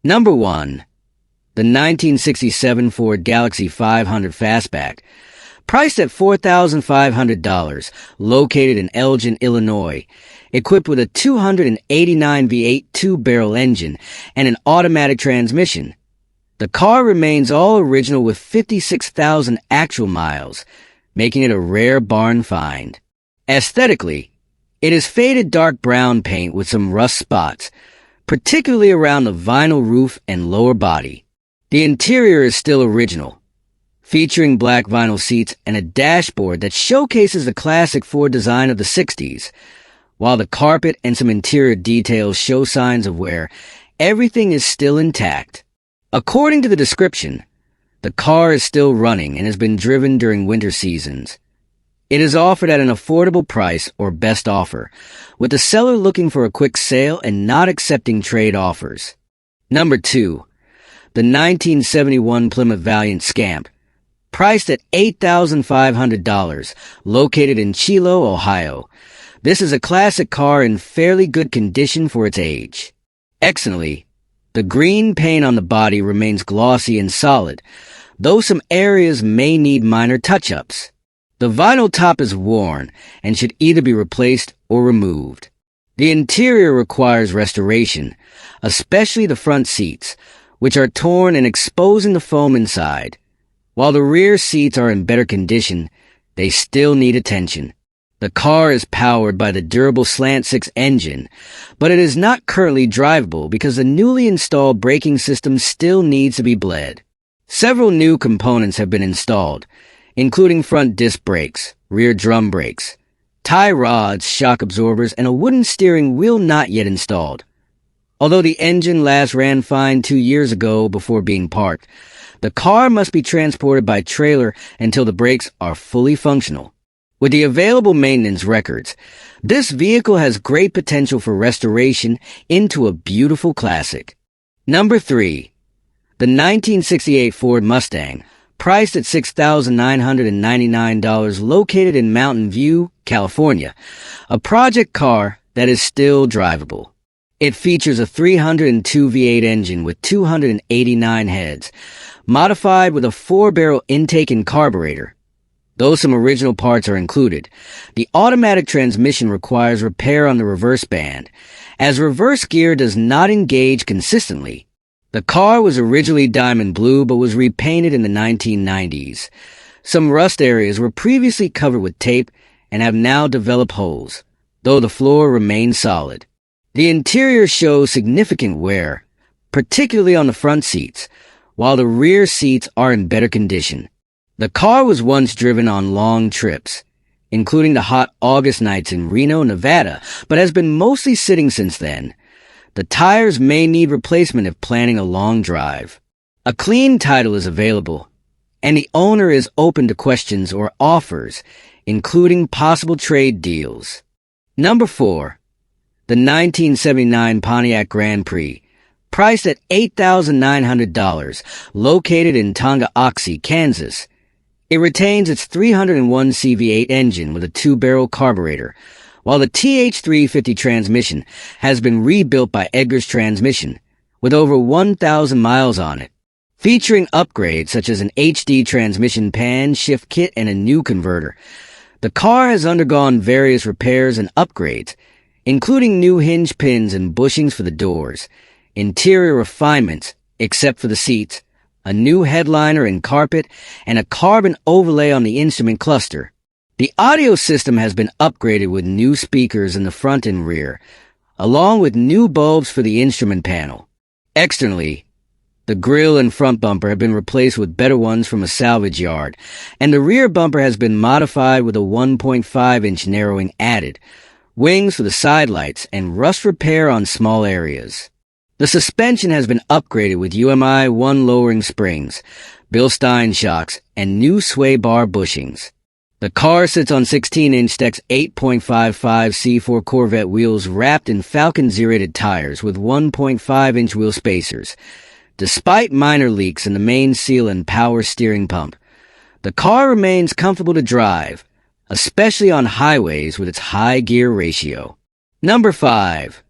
Number 1. The 1967 Ford Galaxy 500 Fastback. Priced at $4,500, located in Elgin, Illinois. Equipped with a 289 V8 two-barrel engine and an automatic transmission. The car remains all original with 56,000 actual miles, making it a rare barn find. Aesthetically, it is faded dark brown paint with some rust spots, particularly around the vinyl roof and lower body. The interior is still original, featuring black vinyl seats and a dashboard that showcases the classic Ford design of the 60s, while the carpet and some interior details show signs of wear. Everything is still intact. According to the description, the car is still running and has been driven during winter seasons. It is offered at an affordable price or best offer, with the seller looking for a quick sale and not accepting trade offers. Number 2. The 1971 Plymouth Valiant Scamp. Priced at $8,500, located in Chilo, Ohio. This is a classic car in fairly good condition for its age. Excellently, the green paint on the body remains glossy and solid, though some areas may need minor touch-ups. The vinyl top is worn and should either be replaced or removed. The interior requires restoration, especially the front seats, which are torn and exposing the foam inside. While the rear seats are in better condition, they still need attention. The car is powered by the durable slant-six engine, but it is not currently drivable because the newly installed braking system still needs to be bled. Several new components have been installed, including front disc brakes, rear drum brakes, tie rods, shock absorbers, and a wooden steering wheel not yet installed. Although the engine last ran fine 2 years ago before being parked, the car must be transported by trailer until the brakes are fully functional. With the available maintenance records, this vehicle has great potential for restoration into a beautiful classic. Number 3. The 1968 Ford Mustang, priced at $6,999, located in Mountain View, California, a project car that is still drivable. It features a 302 V8 engine with 289 heads, modified with a 4-barrel intake and carburetor. Though some original parts are included, the automatic transmission requires repair on the reverse band, as reverse gear does not engage consistently. The car was originally diamond blue but was repainted in the 1990s. Some rust areas were previously covered with tape and have now developed holes, though the floor remains solid. The interior shows significant wear, particularly on the front seats, while the rear seats are in better condition. The car was once driven on long trips, including the hot August nights in Reno, Nevada, but has been mostly sitting since then. The tires may need replacement if planning a long drive. A clean title is available, and the owner is open to questions or offers, including possible trade deals. Number 4. The 1979 Pontiac Grand Prix, priced at $8,900, located in Tonganoxie, Kansas. It retains its 301 CV8 engine with a 2-barrel carburetor, while the TH350 transmission has been rebuilt by Edgar's Transmission, with over 1,000 miles on it. Featuring upgrades such as an HD transmission pan shift kit and a new converter, the car has undergone various repairs and upgrades, including new hinge pins and bushings for the doors, interior refinements, except for the seats, a new headliner and carpet, and a carbon overlay on the instrument cluster. The audio system has been upgraded with new speakers in the front and rear, along with new bulbs for the instrument panel. Externally, the grille and front bumper have been replaced with better ones from a salvage yard, and the rear bumper has been modified with a 1.5-inch narrowing added, wings for the side lights, and rust repair on small areas. The suspension has been upgraded with UMI 1 lowering springs, Bilstein shocks, and new sway bar bushings. The car sits on 16-inch Stex 8.55 C4 Corvette wheels wrapped in Falcon Z-rated tires with 1.5-inch wheel spacers. Despite minor leaks in the main seal and power steering pump, the car remains comfortable to drive, especially on highways with its high gear ratio. Number 5.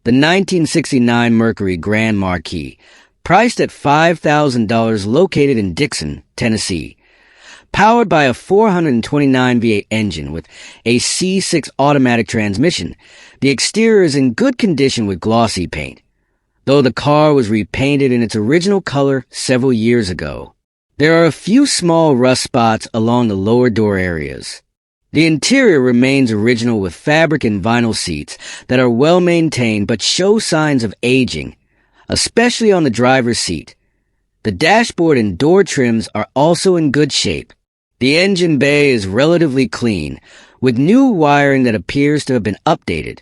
The The 1969 Mercury Grand Marquee, priced at $5,000, located in Dixon, Tennessee. Powered by a 429 V8 engine with a C6 automatic transmission, the exterior is in good condition with glossy paint, though the car was repainted in its original color several years ago. There are a few small rust spots along the lower door areas. The interior remains original with fabric and vinyl seats that are well maintained but show signs of aging, especially on the driver's seat. The dashboard and door trims are also in good shape. The engine bay is relatively clean, with new wiring that appears to have been updated.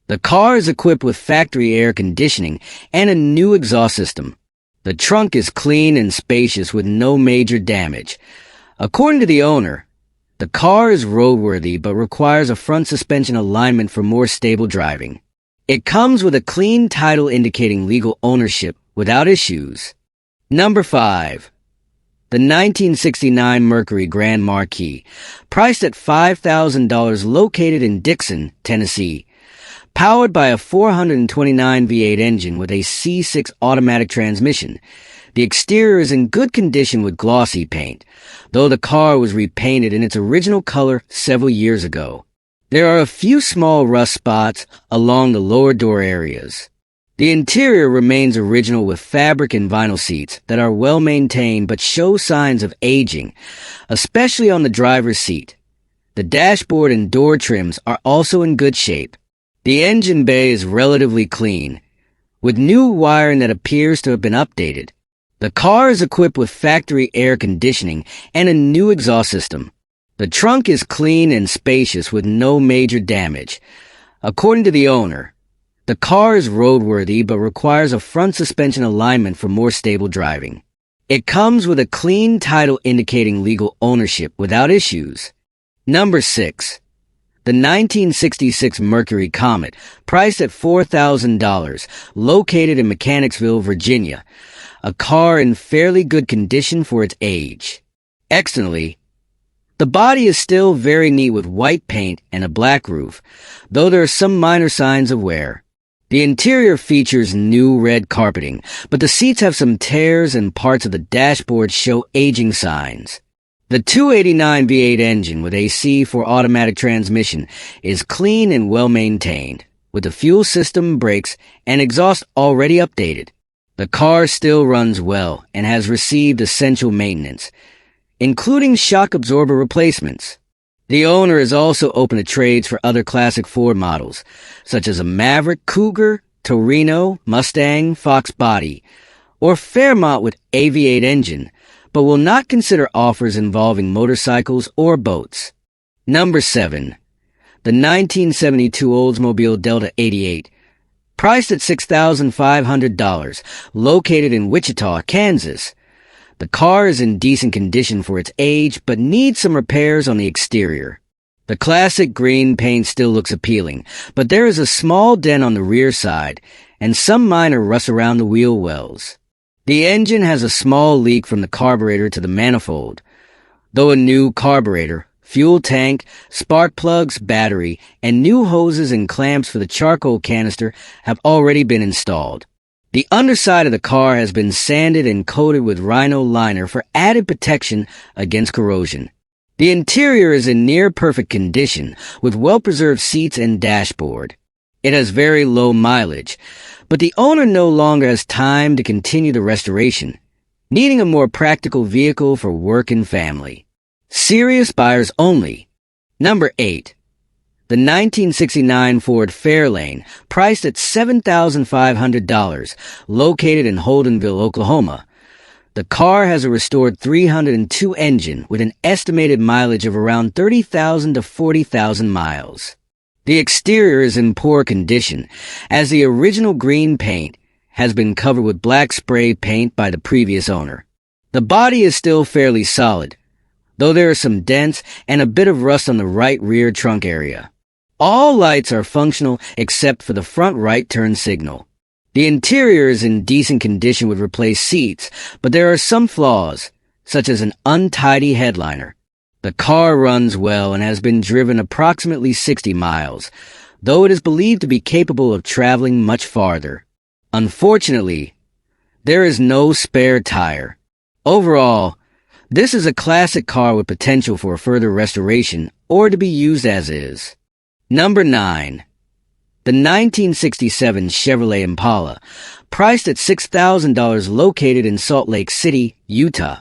The car is equipped with factory air conditioning and a new exhaust system. The trunk is clean and spacious with no major damage. According to the owner, the car is roadworthy but requires a front suspension alignment for more stable driving. It comes with a clean title indicating legal ownership without issues. Number 5. The 1969 Mercury Grand Marquee, priced at $5,000, located in Dixon, Tennessee. Powered by a 429 V8 engine with a C6 automatic transmission, the exterior is in good condition with glossy paint, though the car was repainted in its original color several years ago. There are a few small rust spots along the lower door areas. The interior remains original with fabric and vinyl seats that are well maintained but show signs of aging, especially on the driver's seat. The dashboard and door trims are also in good shape. The engine bay is relatively clean, with new wiring that appears to have been updated. The car is equipped with factory air conditioning and a new exhaust system. The trunk is clean and spacious with no major damage. According to the owner, the car is roadworthy but requires a front suspension alignment for more stable driving. It comes with a clean title indicating legal ownership without issues. Number 6. The 1966 Mercury Comet, priced at $4,000, located in Mechanicsville, Virginia. A car in fairly good condition for its age. Externally, the body is still very neat with white paint and a black roof, though there are some minor signs of wear. The interior features new red carpeting, but the seats have some tears and parts of the dashboard show aging signs. The 289 V8 engine with a C4 automatic transmission is clean and well maintained, with the fuel system, brakes, and exhaust already updated. The car still runs well and has received essential maintenance, including shock absorber replacements. The owner is also open to trades for other classic Ford models, such as a Maverick, Cougar, Torino, Mustang, Fox body, or Fairmont with a V8 engine, but will not consider offers involving motorcycles or boats. Number 7. The 1972 Oldsmobile Delta 88, priced at $6,500, located in Wichita, Kansas. The car is in decent condition for its age, but needs some repairs on the exterior. The classic green paint still looks appealing, but there is a small dent on the rear side, and some minor rust around the wheel wells. The engine has a small leak from the carburetor to the manifold, though a new carburetor, fuel tank, spark plugs, battery, and new hoses and clamps for the charcoal canister have already been installed. The underside of the car has been sanded and coated with Rhino liner for added protection against corrosion. The interior is in near perfect condition with well-preserved seats and dashboard. It has very low mileage, but the owner no longer has time to continue the restoration, needing a more practical vehicle for work and family. Serious buyers only. Number 8. The 1969 Ford Fairlane, priced at $7,500, located in Holdenville, Oklahoma. The car has a restored 302 engine with an estimated mileage of around 30,000 to 40,000 miles. The exterior is in poor condition, as the original green paint has been covered with black spray paint by the previous owner. The body is still fairly solid, though there are some dents and a bit of rust on the right rear trunk area. All lights are functional except for the front right turn signal. The interior is in decent condition with replaced seats, but there are some flaws, such as an untidy headliner. The car runs well and has been driven approximately 60 miles, though it is believed to be capable of traveling much farther. Unfortunately, there is no spare tire. Overall, this is a classic car with potential for a further restoration or to be used as is. Number 9. The 1967 Chevrolet Impala, priced at $6,000, located in Salt Lake City, Utah.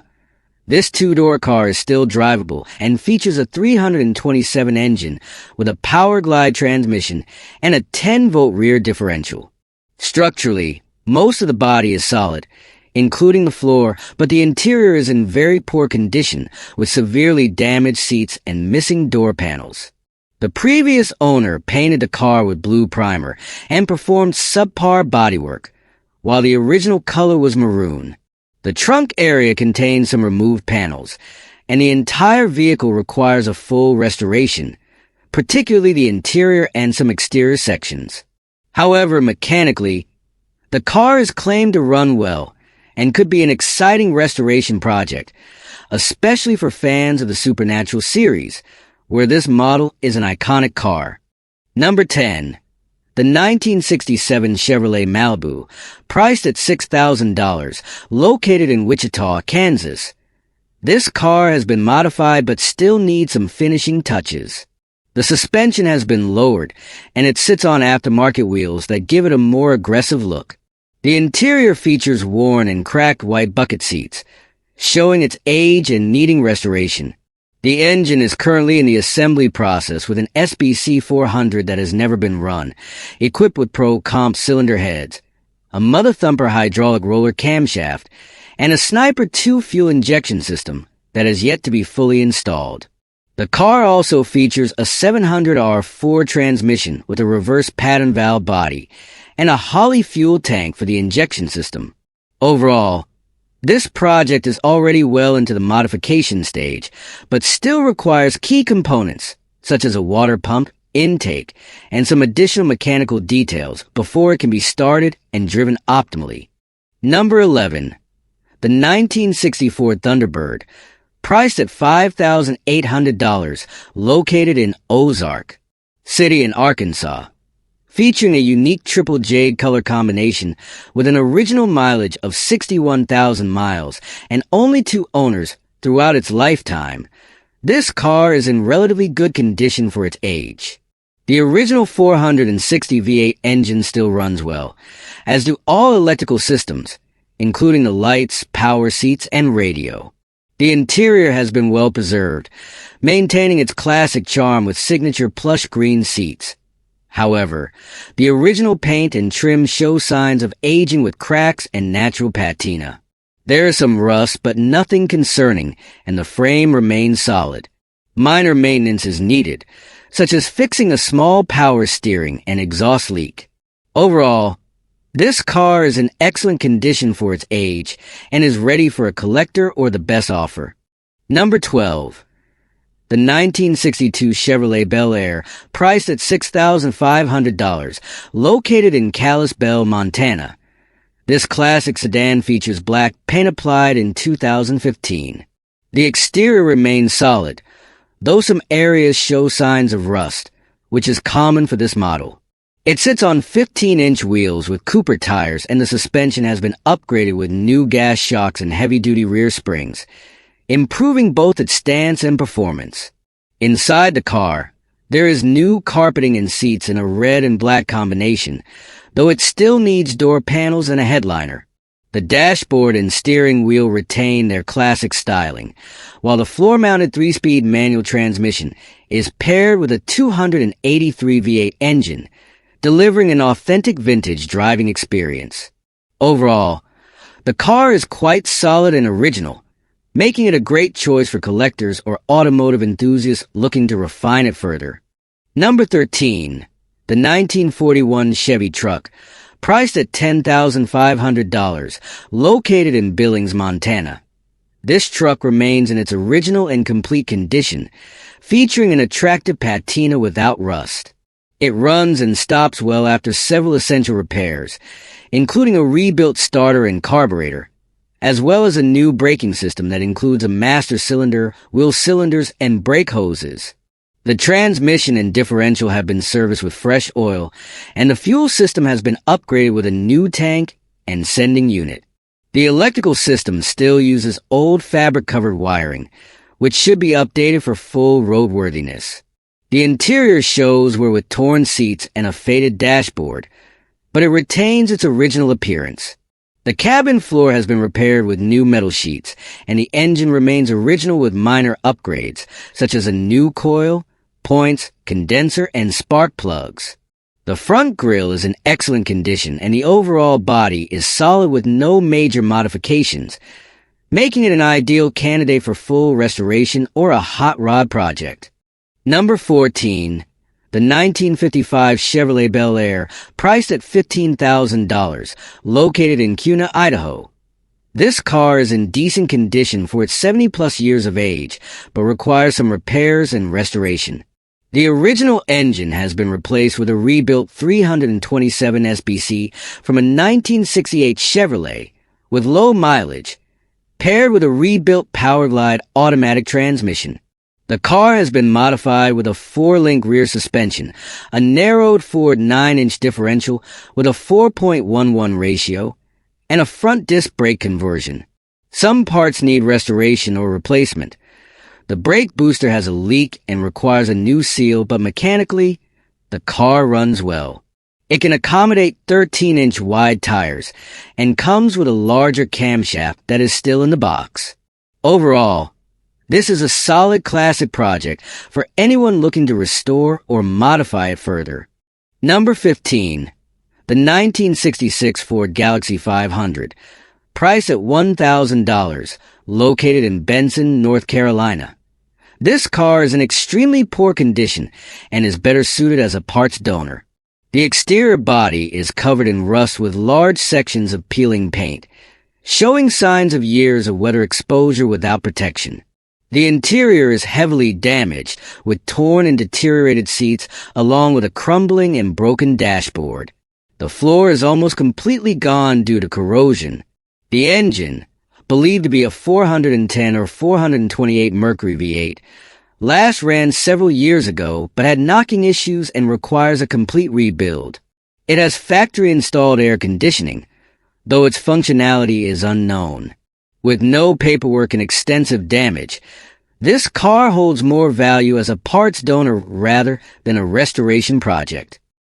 This two-door car is still drivable and features a 327 engine with a power glide transmission and a 10-volt rear differential. Structurally, most of the body is solid, including the floor, but the interior is in very poor condition with severely damaged seats and missing door panels. The previous owner painted the car with blue primer and performed subpar bodywork, while the original color was maroon. The trunk area contains some removed panels, and the entire vehicle requires a full restoration, particularly the interior and some exterior sections. However, mechanically, the car is claimed to run well and could be an exciting restoration project, especially for fans of the Supernatural series, where this model is an iconic car. Number 10. The 1967 Chevrolet Malibu, priced at $6,000, located in Wichita, Kansas. This car has been modified but still needs some finishing touches. The suspension has been lowered, and it sits on aftermarket wheels that give it a more aggressive look. The interior features worn and cracked white bucket seats, showing its age and needing restoration. The engine is currently in the assembly process with an SBC 400 that has never been run, equipped with Pro Comp cylinder heads, a Mother Thumper hydraulic roller camshaft, and a Sniper 2 fuel injection system that has yet to be fully installed. The car also features a 700R Ford transmission with a reverse pattern valve body and a Holley fuel tank for the injection system. Overall, this project is already well into the modification stage, but still requires key components, such as a water pump, intake, and some additional mechanical details before it can be started and driven optimally. Number 11. The 1964 Thunderbird, priced at $5,800, located in Ozark City in Arkansas. Featuring a unique triple jade color combination with an original mileage of 61,000 miles and only 2 owners throughout its lifetime, this car is in relatively good condition for its age. The original 460 V8 engine still runs well, as do all electrical systems, including the lights, power seats, and radio. The interior has been well preserved, maintaining its classic charm with signature plush green seats. However, the original paint and trim show signs of aging with cracks and natural patina. There is some rust, but nothing concerning, and the frame remains solid. Minor maintenance is needed, such as fixing a small power steering and exhaust leak. Overall, this car is in excellent condition for its age and is ready for a collector or the best offer. Number 12. The 1962 Chevrolet Bel Air, priced at $6,500, located in Kalispell, Montana. This classic sedan features black paint applied in 2015. The exterior remains solid, though some areas show signs of rust, which is common for this model. It sits on 15-inch wheels with Cooper tires, and the suspension has been upgraded with new gas shocks and heavy-duty rear springs, improving both its stance and performance. Inside the car, there is new carpeting and seats in a red and black combination, though it still needs door panels and a headliner. The dashboard and steering wheel retain their classic styling, while the floor-mounted 3-speed manual transmission is paired with a 283 V8 engine, delivering an authentic vintage driving experience. Overall, the car is quite solid and original, making it a great choice for collectors or automotive enthusiasts looking to refine it further. Number 13. The 1941 Chevy truck, priced at $10,500, located in Billings, Montana. This truck remains in its original and complete condition, featuring an attractive patina without rust. It runs and stops well after several essential repairs, including a rebuilt starter and carburetor, as well as a new braking system that includes a master cylinder, wheel cylinders, and brake hoses. The transmission and differential have been serviced with fresh oil, and the fuel system has been upgraded with a new tank and sending unit. The electrical system still uses old fabric-covered wiring, which should be updated for full roadworthiness. The interior shows were with torn seats and a faded dashboard, but it retains its original appearance. The cabin floor has been repaired with new metal sheets, and the engine remains original with minor upgrades, such as a new coil, points, condenser, and spark plugs. The front grille is in excellent condition, and the overall body is solid with no major modifications, making it an ideal candidate for full restoration or a hot rod project. Number 14. The 1955 Chevrolet Bel Air, priced at $15,000, located in Kuna, Idaho. This car is in decent condition for its 70-plus years of age, but requires some repairs and restoration. The original engine has been replaced with a rebuilt 327 SBC from a 1968 Chevrolet with low mileage, paired with a rebuilt Powerglide automatic transmission. The car has been modified with a 4-link rear suspension, a narrowed Ford 9-inch differential with a 4.11 ratio, and a front disc brake conversion. Some parts need restoration or replacement. The brake booster has a leak and requires a new seal, but mechanically, the car runs well. It can accommodate 13-inch wide tires and comes with a larger camshaft that is still in the box. Overall, this is a solid classic project for anyone looking to restore or modify it further. Number 15. The 1966 Ford Galaxy 500, priced at $1,000, located in Benson, North Carolina. This car is in extremely poor condition and is better suited as a parts donor. The exterior body is covered in rust with large sections of peeling paint, showing signs of years of weather exposure without protection. The interior is heavily damaged with torn and deteriorated seats along with a crumbling and broken dashboard. The floor is almost completely gone due to corrosion. The engine, believed to be a 410 or 428 Mercury V8, last ran several years ago but had knocking issues and requires a complete rebuild. It has factory-installed air conditioning, though its functionality is unknown. With no paperwork and extensive damage, this car holds more value as a parts donor rather than a restoration project.